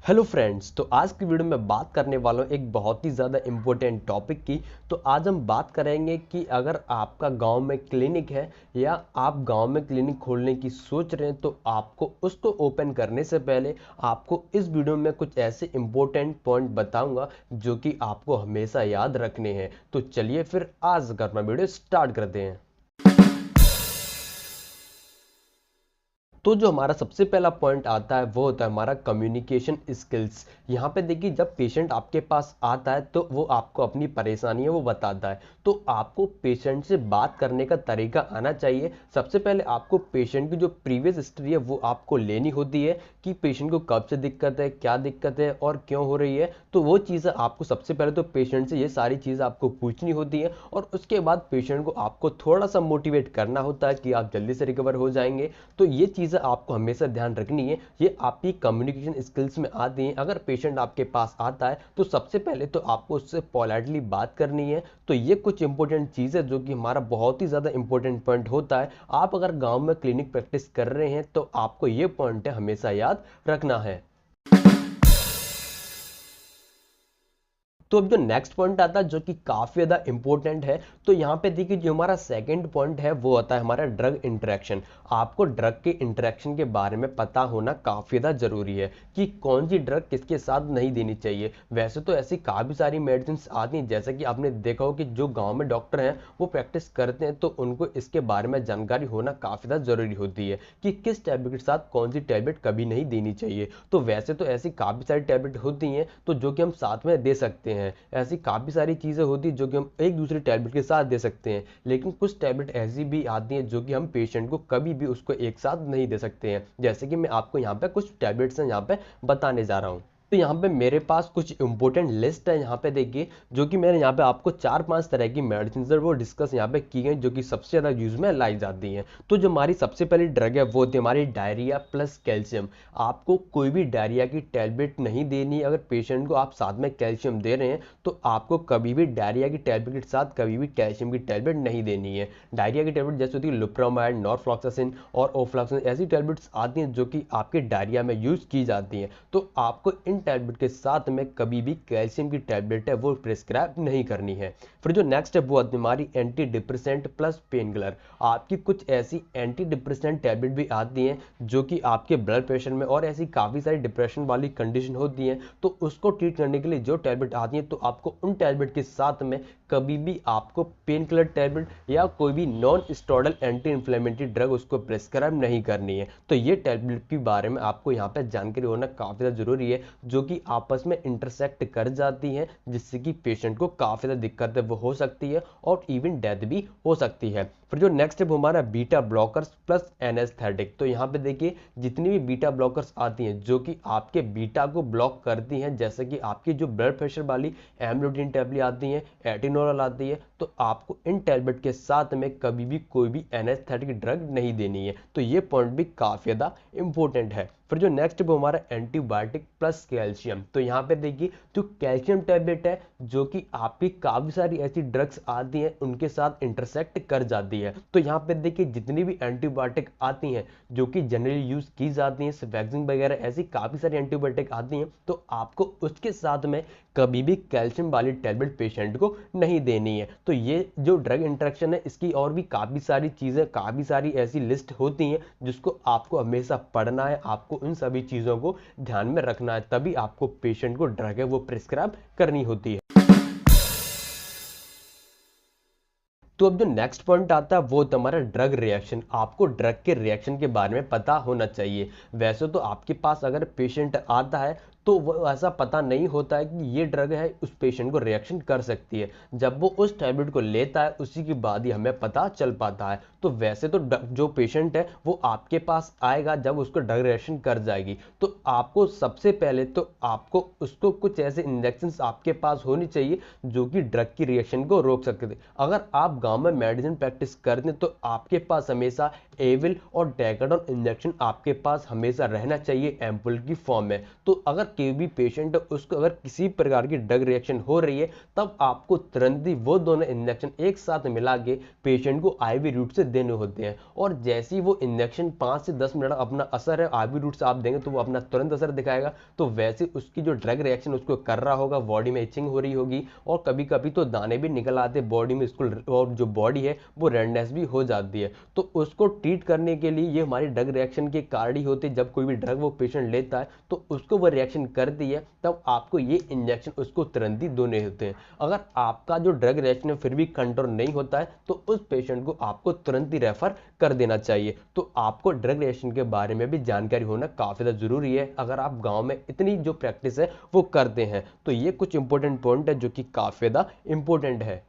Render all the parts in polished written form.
Hello friends. तो आज की वीडियो में बात करने वाला हूँ एक बहुत ही ज़्यादा इम्पोर्टेंट टॉपिक की। तो आज हम बात करेंगे कि अगर आपका गांव में क्लिनिक है या आप गांव में क्लिनिक खोलने की सोच रहे हैं तो आपको उसको ओपन करने से पहले आपको इस वीडियो में कुछ ऐसे इम्पोर्टेंट पॉइंट बताऊंगा जो कि आपको हमेशा याद रखने हैं। तो चलिए फिर आज का अपना वीडियो स्टार्ट करते हैं। तो जो हमारा सबसे पहला पॉइंट आता है वो होता है हमारा कम्युनिकेशन स्किल्स। यहाँ पे देखिए, जब पेशेंट आपके पास आता है तो वो आपको अपनी परेशानी है वो बताता है, तो आपको पेशेंट से बात करने का तरीका आना चाहिए। सबसे पहले आपको पेशेंट की जो प्रीवियस हिस्ट्री है वो आपको लेनी होती है कि पेशेंट को कब से दिक्कत है, क्या दिक्कत है और क्यों हो रही है। तो वो चीज़ें आपको सबसे पहले तो पेशेंट से ये सारी चीज़ें आपको पूछनी होती है और उसके बाद पेशेंट को आपको थोड़ा सा मोटिवेट करना होता है कि आप जल्दी से रिकवर हो जाएंगे। तो ये चीज़ें आपको हमेशा ध्यान रखनी है, ये आपकी कम्युनिकेशन स्किल्स में आती हैं। अगर पेशेंट आपके पास आता है तो सबसे पहले तो आपको उससे पोलाइटली बात करनी है। तो ये कुछ इंपॉर्टेंट चीज़ है जो कि हमारा बहुत ही ज़्यादा इंपॉर्टेंट पॉइंट होता है। आप अगर गांव में क्लिनिक प्रैक्टिस कर रहे हैं तो आपको ये पॉइंट हमेशा याद रखना है। तो अब जो नेक्स्ट पॉइंट आता है जो कि काफ़ी ज़्यादा इंपॉर्टेंट है, तो यहाँ पे देखिए जो हमारा सेकंड पॉइंट है वो आता है हमारा ड्रग इंटरेक्शन। आपको ड्रग के इंटरेक्शन के बारे में पता होना काफ़ी ज़्यादा ज़रूरी है कि कौन सी ड्रग किसके साथ नहीं देनी चाहिए। वैसे तो ऐसी काफ़ी सारी मेडिसिन आती हैं, जैसे कि आपने देखा हो कि जो गाँव में डॉक्टर हैं वो प्रैक्टिस करते हैं तो उनको इसके बारे में जानकारी होना काफ़ी ज़्यादा ज़रूरी होती है कि किस टैबलेट के साथ कौन सी टैबलेट कभी नहीं देनी चाहिए। तो वैसे तो ऐसी काफ़ी सारी टैबलेट होती हैं तो जो कि हम साथ में दे सकते हैं। ऐसी काफ़ी सारी चीज़ें होती हैं जो कि हम एक दूसरे टैबलेट के साथ दे सकते हैं, लेकिन कुछ टैबलेट ऐसी भी आती हैं जो कि हम पेशेंट को कभी भी उसको एक साथ नहीं दे सकते हैं। जैसे कि मैं आपको यहाँ पे कुछ टैबलेट्स हैं यहाँ पे बताने जा रहा हूँ। तो यहाँ पे मेरे पास कुछ इंपॉर्टेंट लिस्ट है, यहाँ पे देखिए जो कि मैंने यहाँ पे आपको 4-5 तरह की मेडिसिन वो डिस्कस यहाँ पे की गई जो कि सबसे ज़्यादा यूज में लाई जाती हैं। तो जो हमारी सबसे पहली ड्रग है वो होती है हमारी डायरिया प्लस कैल्शियम। आपको कोई भी डायरिया की टैबलेट नहीं देनी। अगर पेशेंट को आप साथ में कैल्शियम दे रहे हैं तो आपको कभी भी डायरिया की टैबलेट के साथ कभी भी कैल्शियम की टैबलेट नहीं देनी है। डायरिया की टैबलेट जैसे होती है लुप्रोमाइड, नॉरफ्लॉक्सासिन और ओफ्लॉक्सासिन, ऐसी टैबलेट्स आती हैं जो कि आपके डायरिया में यूज की जाती हैं। तो आपको इन टैबलेट के साथ में कभी भी कैल्शियम की टैबलेट है वो प्रिस्क्राइब नहीं करनी है। फिर जो नेक्स्ट है वो हमारी anti depressant plus pain killer. आपकी कुछ ऐसी एंटी डिप्रेसेंट टैबलेट भी आती हैं जो कि आपके ब्लड प्रेशर में और ऐसी काफ़ी सारी डिप्रेशन वाली कंडीशन होती हैं तो उसको ट्रीट करने के लिए जो टैबलेट आती हैं तो आपको उन टैबलेट के साथ में कभी भी आपको पेन किलर टैबलेट या कोई भी non steroidal anti inflammatory drug उसको प्रिस्क्राइब नहीं करनी है। तो ये टैबलेट के बारे में आपको यहाँ पे जानकारी होना काफ़ी ज़्यादा जरूरी है जो कि आपस में इंटरसेक्ट कर जाती हैं, जिससे कि पेशेंट को काफ़ी ज़्यादा दिक्कत वो हो सकती है और इवन डेथ भी हो सकती है। फिर जो नेक्स्ट है वो हमारा बीटा ब्लॉकर्स प्लस एनेस्थेटिक। तो यहाँ पे देखिए जितनी भी बीटा ब्लॉकर्स आती हैं जो कि आपके बीटा को ब्लॉक करती हैं, जैसे कि आपकी जो ब्लड प्रेशर वाली एम्लोडिन टैबलेट आती हैं, एटिनोल आती है, तो आपको इन टैबलेट के साथ में कभी भी कोई भी एनेस्थेटिक ड्रग नहीं देनी है। तो ये पॉइंट भी काफ़ी ज़्यादा इंपॉर्टेंट है। फिर जो नेक्स्ट वो हमारा एंटीबायोटिक प्लस कैल्शियम। तो यहाँ पे देखिए जो कैल्शियम टैबलेट है जो कि आपकी काफ़ी सारी ऐसी ड्रग्स आती हैं उनके साथ इंटरसेक्ट कर जाती है। तो यहाँ पे देखिए जितनी भी एंटीबायोटिक आती हैं जो कि जनरली यूज की जाती हैं, वैक्सीन वगैरह ऐसी काफ़ी सारी एंटीबायोटिक आती हैं, तो आपको उसके साथ में कभी भी कैल्शियम वाली टैबलेट पेशेंट को नहीं देनी है। तो ये जो ड्रग इंटरेक्शन है इसकी और भी काफ़ी सारी चीज़ें, काफ़ी सारी ऐसी लिस्ट होती हैं जिसको आपको हमेशा पढ़ना है। आपको इन सभी चीज़ों को ध्यान में रखना है, तभी आपको पेशेंट को ड्रग है वो प्रिस्क्राइब करनी होती है। तो अब जो नेक्स्ट पॉइंट आता है वो तुम्हारा ड्रग रिएक्शन। आपको ड्रग के रिएक्शन के बारे में पता होना चाहिए। वैसे तो आपके पास अगर पेशेंट आता है तो वो ऐसा पता नहीं होता है कि ये ड्रग है उस पेशेंट को रिएक्शन कर सकती है। जब वो उस टैबलेट को लेता है उसी के बाद ही हमें पता चल पाता है। तो वैसे तो जो पेशेंट है वो आपके पास आएगा जब उसको ड्रग रिएक्शन कर जाएगी, तो आपको सबसे पहले तो आपको उसको कुछ ऐसे इंजेक्शन आपके पास होनी चाहिए जो कि ड्रग की रिएक्शन को रोक सकते थे। अगर आप गांव में मेडिसिन प्रैक्टिस करते हैं तो आपके पास हमेशा एविल और डेकाडोन इंजेक्शन आपके पास हमेशा रहना चाहिए एम्पुल की फॉर्म में। तो अगर कोई भी पेशेंट है उसको अगर किसी प्रकार की ड्रग रिएक्शन हो रही है, तब आपको तुरंत ही वो दोनों इंजेक्शन एक साथ मिला के पेशेंट को आईवी रूट से देने होते हैं। और जैसे ही वो इंजेक्शन 5 से 10 मिनट अपना असर है आईवी रूट से आप देंगे तो वो अपना तुरंत असर दिखाएगा। तो वैसे उसकी जो ड्रग रिएक्शन उसको कर रहा होगा, बॉडी में इचिंग हो रही होगी और कभी कभी तो दाने भी निकल आते बॉडी में, इसको और जो बॉडी है वो रेडनेस भी हो जाती है। तो उसको ट्रीट करने के लिए ये हमारी ड्रग रिएक्शन के कारण ही होती है। जब कोई भी ड्रग वो पेशेंट लेता है तो उसको वो रिएक्शन करती है, तब आपको ये इंजेक्शन उसको तुरंत ही देने होते हैं। अगर आपका जो ड्रग रिएक्शन है फिर भी कंट्रोल नहीं होता है तो उस पेशेंट को आपको तुरंत ही रेफर कर देना चाहिए। तो आपको ड्रग रिएक्शन के बारे में भी जानकारी होना काफी ज्यादा जरूरी है अगर आप गांव में इतनी जो प्रैक्टिस है वो करते हैं। तो ये कुछ इंपॉर्टेंट पॉइंट है जो कि काफी ज्यादा इंपॉर्टेंट है।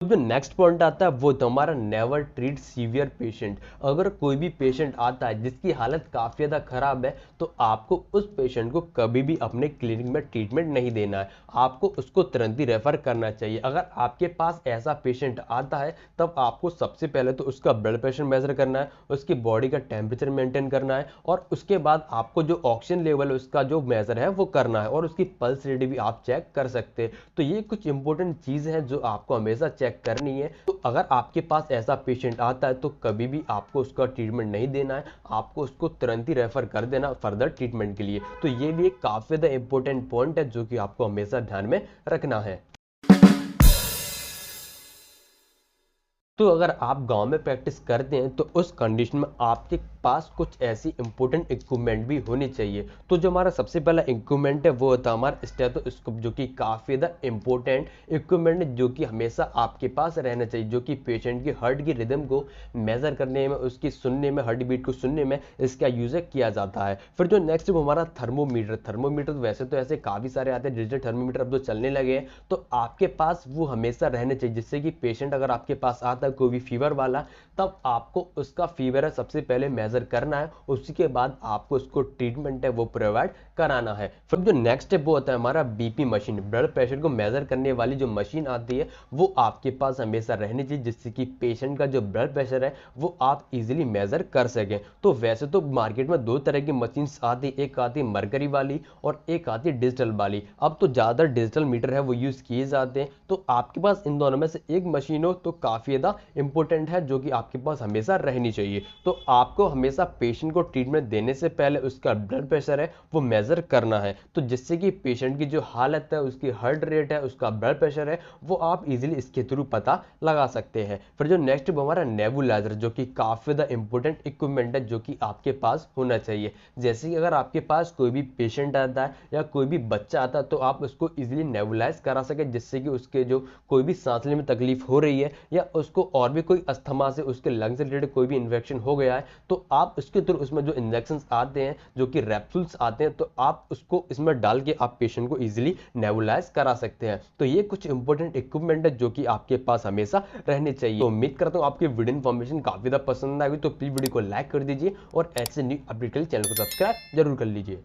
जो नेक्स्ट पॉइंट आता है वो तो हमारा नेवर ट्रीट सीवियर पेशेंट। अगर कोई भी पेशेंट आता है जिसकी हालत काफी ज्यादा खराब है तो आपको उस पेशेंट को कभी भी अपने क्लिनिक में ट्रीटमेंट नहीं देना है, आपको उसको तुरंत ही रेफर करना चाहिए। अगर आपके पास ऐसा पेशेंट आता है तब आपको सबसे पहले तो उसका ब्लड प्रेशर मेजर करना है, उसकी बॉडी का टेम्परेचर मेंटेन करना है और उसके बाद आपको जो ऑक्सीजन लेवल है उसका जो मेजर है वो करना है और उसकी पल्स रेट भी आप चेक कर सकते हैं। तो ये कुछ इंपॉर्टेंट चीज है जो आपको हमेशा चेक करनी है। तो अगर आपके पास ऐसा पेशेंट आता है तो कभी भी आपको उसका ट्रीटमेंट नहीं देना है, आपको उसको तुरंत ही रेफर कर देना फर्दर ट्रीटमेंट के लिए। तो ये भी एक काफी ज्यादा इंपॉर्टेंट पॉइंट है जो कि आपको हमेशा ध्यान में रखना है। तो अगर आप गांव में प्रैक्टिस करते हैं तो उस कंडीशन में आपके पास कुछ ऐसी इंपॉर्टेंट इक्विपमेंट भी होनी चाहिए। तो जो हमारा सबसे पहला इक्विपमेंट है वो होता है हमारा स्टेथोस्कोप, जो कि काफी ज्यादा इंपॉर्टेंट इक्विपमेंट है जो कि हमेशा आपके पास रहना चाहिए, जो कि पेशेंट की हार्ट की रिदम को मेजर करने में, उसकी सुनने में, हार्ट बीट को सुनने में इसका यूज किया जाता है। फिर जो नेक्स्ट वो हमारा थर्मोमीटर। थर्मोमीटर वैसे तो ऐसे काफी सारे आते हैं, डिजिटल थर्मोमीटर अब तो चलने लगे हैं, तो आपके पास वो हमेशा रहने चाहिए जिससे कि पेशेंट अगर आपके पास आता है कोई भी फीवर वाला, तब आपको उसका फीवर है सबसे पहले मेजर करना है, उसी के बाद आपको उसको ट्रीटमेंट है वो प्रोवाइड कराना है। फिर जो नेक्स्ट है वो होता है हमारा बीपी मशीन। ब्लड प्रेशर को मेजर करने वाली जो मशीन आती है वो आपके पास हमेशा रहनी चाहिए जिससे कि पेशेंट का जो ब्लड प्रेशर है वो आप इजीली मेजर कर सकें। तो वैसे तो मार्केट में दो तरह की मशीन आती है, एक आती है मरकरी वाली और एक आती है डिजिटल वाली। अब तो ज्यादा डिजिटल मीटर है वो यूज किए जाते हैं, तो आपके पास इन दोनों में से एक मशीन हो तो काफी ज्यादा इंपॉर्टेंट है जो कि आपके पास हमेशा रहनी चाहिए। तो आपको हमेशा पेशेंट को ट्रीटमेंट देने से पहले उसका ब्लड प्रेशर है वो मेजर करना है, तो जिससे कि पेशेंट की जो हालत है, उसकी हार्ट रेट है, उसका ब्लड प्रेशर है, वो आप इजीली इसके थ्रू पता लगा सकते हैं। फिर जो नेक्स्ट हमारा नेबुलाइजर, जो कि काफी ज्यादा इंपॉर्टेंट इक्विपमेंट है जो कि आपके पास होना चाहिए। जैसे कि अगर आपके पास कोई भी पेशेंट आता है या कोई भी बच्चा आता है तो आप उसको इजीली नेबुलाइज करा सके, जिससे कि उसके जो कोई भी सांस लेने में तकलीफ हो रही है या उसको और भी कोई अस्थमा से, उसके लंग से रिलेटेड कोई भी इन्फेक्शन हो गया है, तो आप उसके थ्रू उसमें जो इंजेक्शन आते हैं जो कि रेप्सूल्स आते हैं, तो आप उसको इसमें डाल के आप पेशेंट को इजीली नेबुलाइज करा सकते हैं। तो ये कुछ इंपॉर्टेंट इक्विपमेंट है जो कि आपके पास हमेशा रहने चाहिए। तो उम्मीद करता हूं आपकी वीडियो इन्फॉर्मेशन काफी ज्यादा पसंद आई, तो प्लीज वीडियो को लाइक कर दीजिए और ऐसे न्यू अपडेट के लिए चैनल को सब्सक्राइब जरूर कर लीजिए।